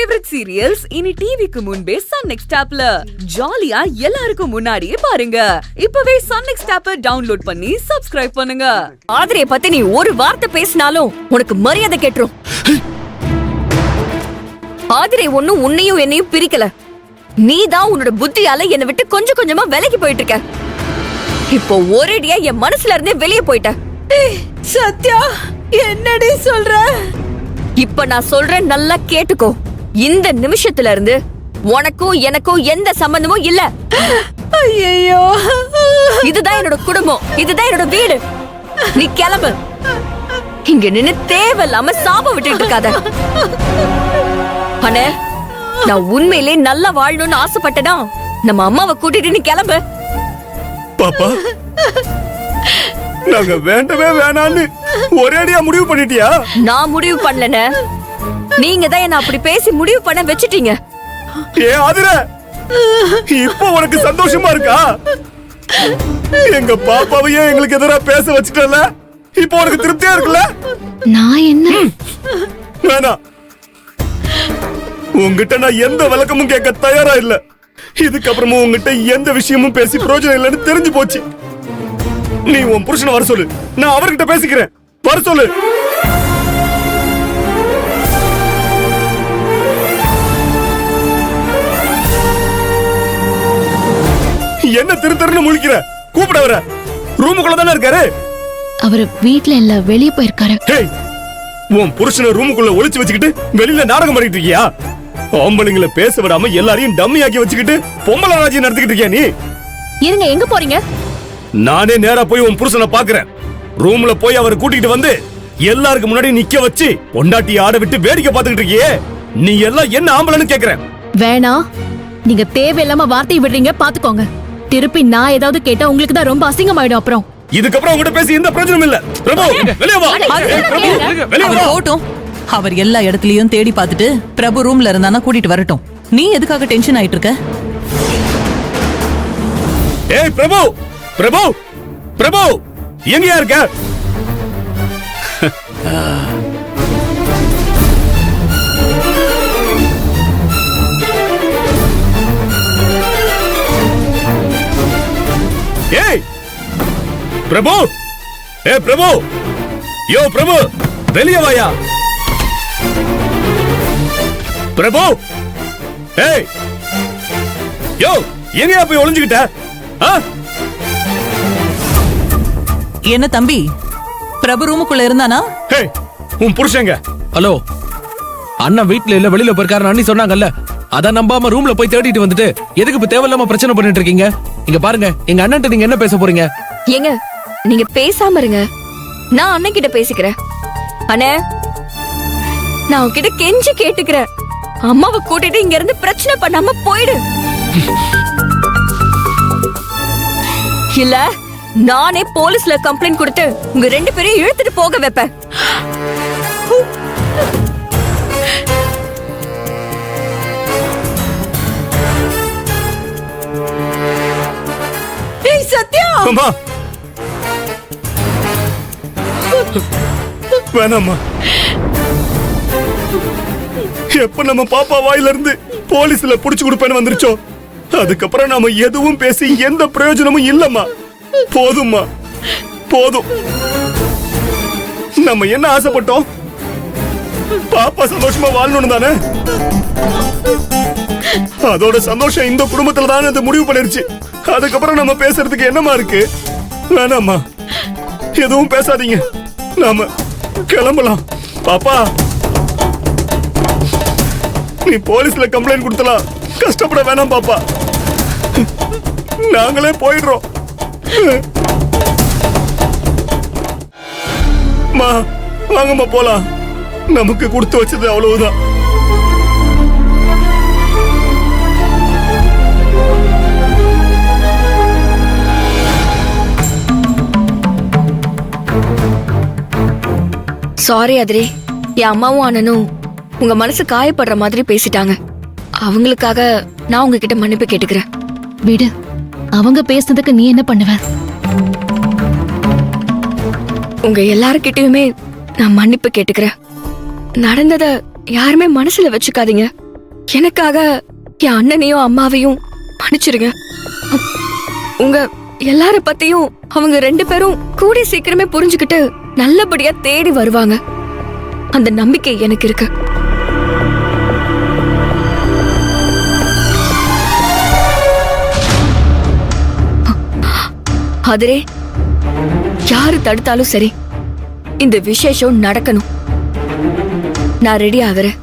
Favourite serials இனி டிவிக்கு முன்பே சன் நெக்ஸ்ட் ஆப்ல ஜாலியா எல்லாருக்கும் முன்னாடியே பாருங்க. இப்பவே சன் நெக்ஸ்ட் ஆப்பை டவுன்லோட் பண்ணி சப்ஸ்கிரைப் பண்ணுங்க. ஆதிரைய பத்தி நீ ஒரு வார்த்தை பேசினாலும் உனக்கு மரியாதை கேட்டுரும். ஆதிரை ஒண்ணும் உன்னையும் என்னையும் பிரிக்கல. நீதான் உன்னோட புத்தியால என்னை விட்டு கொஞ்சம் கொஞ்சமா விலகி போயிட்டு இருக்க. இப்போ ஒரேடியா என் மனசுல இருந்தே வெளியே போயிட்ட. சத்யா, என்னடி சொல்ற? இப்ப நான் சொல்றேன், நல்லா கேட்டுக்கோ. இந்த நிமிஷத்துல இருந்து உனக்கும் எனக்கும் எந்த சம்பந்தமும் இல்ல. ஐயோ, இதுதான் என்னோட குடும்பம், இதுதான் என்னோட வீடு. நீ கிளம்பு. இங்க நின்னு தேவையில்லாம சாபம் விட்டுட்டு இருக்காத. அண்ணே, நான் உண்மையிலே நல்லா வாழணும்னு ஆசைப்பட்டனா நம்ம அம்மாவை கூட்டிட்டு நீ கிளம்பு. பாப்பா, நாங்க வேண்டவே வேணான்னு ஒரேடியா முடிவு பண்ணிட்டியா? நான் முடிவு பண்ணலனே, நீங்க தான் என்ன அப்படி பேசி முடிவு பண்ண வச்சிட்டீங்க. ஏ ஆதிரே, இப்போ உனக்கு சந்தோஷமா இருக்கா? எங்க பாப்பாவையே எங்களுக்கு எதிரா பேச வச்சிட்டல, இப்போ உனக்கு திருப்தியா இருக்குல்ல? நான் என்ன வேணாம், உங்ககிட்ட நான் எந்த விளக்கமும் கேட்க தயாரா இல்ல. இதுக்கப்புறமும் உங்ககிட்ட எந்த விஷயமும் பேசி பிரயோஜனம் இல்லைன்னு தெரிஞ்சு போச்சு. நீ உன் புருஷனை வர சொல்லு, நான் அவர்கிட்ட பேசிக்கிறேன். வர சொல்லு. என்ன திருன்னு முழிக்கிற? கூப்பிட வர. ரூமுக்குள்ள தானே இருக்காரு. அவரு வீட்ல இல்ல, வெளியே போயிருக்காரு. ஹேய், உன் புருஷனை ரூமுக்குள்ள ஒளிச்சு வச்சுக்கிட்டு வெளியில நாடகம் பண்ணிட்டு இருக்கியா? ஆம்பளைங்களை பேச விடாம எல்லாரையும் டம்மி ஆக்கி வச்சுக்கிட்டு பொம்பளை ராஜ்யம் நடத்திக்கிட்டு இருக்கியா நீ? இருங்க, எங்க போறீங்க? நானே நேரா போய் உன் புருஷனை பாக்குறேன். ரூம்ல போய் அவரை கூட்டிட்டு வந்து எல்லாருக்கு முன்னாடி நிக்க வச்சு பொண்டாட்டி ஆட விட்டு வேடிக்கை பார்த்துக்கிட்டு இருக்கியே, நீ எல்லாம் என்ன ஆம்பளைன்னு கேக்குறேன். வேணாம், நீங்க தேவையில்லாம வார்த்தை விடுறீங்க, பாத்துக்கோங்க. திருப்பி நான் ஏதாவது கேட்டா உங்களுக்கு தான் ரொம்ப அசிங்கமாயிடும். அப்புறம் இதுக்கப்புறம் உங்ககிட்ட பேசி எந்த பிரயோஜனமும் இல்ல. பிரபு, வெளிய வா. பிரபு, வெளிய வா. போட்டும். அவர் எல்லா இடத்துலயும் தேடி பார்த்துட்டு பிரபு ரூம்ல இருந்தானா கூட்டிட்டு வரட்டும். நீ எதுக்காக டென்ஷன் ஆயிட்டு இருக்க? ஏய் பிரபு, பிரபு, பிரபு, எங்கயா இருக்க? ஏய் பிரபு, ஏ பிரபு, யோ பிரபு, வெளிய வாயா. பிரபு, ஏய், யோ, எங்கயா போய் ஒளிஞ்சுக்கிட்ட? என்ன தம்பி, பிரபு ரூமுக்குள்ள இருந்தானா? ஏய், உன் புருஷங்க. ஹலோ, அண்ணா வீட்ல இல்ல, வெளியில போயிருக்காரு அண்ணி சொன்னாங்கல்ல. அத நம்பாம ரூம்ல போய் தேடிட்டு வந்துட்டு எதுக்கு இப்ப தேவையில்லாம பிரச்சனை பண்ணிட்டு இருக்கீங்க? இங்க பாருங்க, எங்க அண்ணன்ட்ட நீங்க என்ன பேச போறீங்க? ஏங்க, நீங்க பேசாம இருங்க, நான் அண்ணன் கிட்ட பேசிக்கிறேன். அண்ணே, நான் உன்கிட்ட கெஞ்சி கேட்டுக்கிறேன், அம்மாவை கூட்டிட்டு இங்க இருந்து பிரச்சனை பண்ணாம போயிடு. இல்ல நானே போலீஸ்ல கம்ப்ளைண்ட் கொடுத்து உங்க ரெண்டு பேரையும் இழுத்துட்டு போக வைப்பேன். ஏய் சத்யா, அம்மா, வேணாம்மா. எப்ப நம்ம பாப்பா வாயில இருந்து போலீஸ்ல புடிச்சு கொடுப்பேன்னு வந்துருச்சோ, அதுக்கப்புறம் நாம எதுவும் பேசி எந்த பிரயோஜனமும் இல்லம்மா. போதும்மா, போதும். நம்ம என்ன ஆசைப்பட்டோம்? பாப்பா சந்தோஷமா வாழணும் தானே. அதோட சந்தோஷம் இந்த குடும்பத்துல தானே அது முடிவு பண்ணிருச்சு. அதுக்கப்புறம் நம்ம பேசுறதுக்கு என்னமா இருக்கு? வேணாம்மா, எதுவும் பேசாதீங்க, நாம கிளம்பலாம். பாப்பா, நீ போலீஸ்ல கம்ப்ளைண்ட் கொடுத்தலாம், கஷ்டப்பட வேணாம் பாப்பா. நாங்களே போயிடுறோம். மா, வாங்கம்மா போலாம். நமக்கு கொடுத்து வச்சது அவ்வளவுதான். சாரி அதிரே, என் அம்மாவும் அண்ணனும் உங்க மனசு காயப்படுற மாதிரி பேசிட்டாங்க. அவங்களுக்காக நான் உங்ககிட்ட மன்னிப்பு கேட்டுக்கிறேன். விடு, அவங்க பேசுனதுக்கு நீ என்ன பண்ணுவ? உங்க எல்லார்கிட்டயுமே நான் மன்னிப்பு கேட்டுக்கிறேன். நடந்தத யாருமே மனசுல வச்சுக்காதீங்க. எனக்காக என் அண்ணனையும் அம்மாவையும் மன்னிச்சிருங்க. உங்க எல்லார பத்தியும் அவங்க 2 பேரும் கூடி சீக்கிரமே புரிஞ்சுக்கிட்டு நல்லபடியா தேடி வருவாங்க. அந்த நம்பிக்கை எனக்கு இருக்கு. அதிரே, யாரு தடுத்தாலும் சரி, இந்த விசேஷம் நடக்கணும். நான் ரெடி ஆகுறேன்.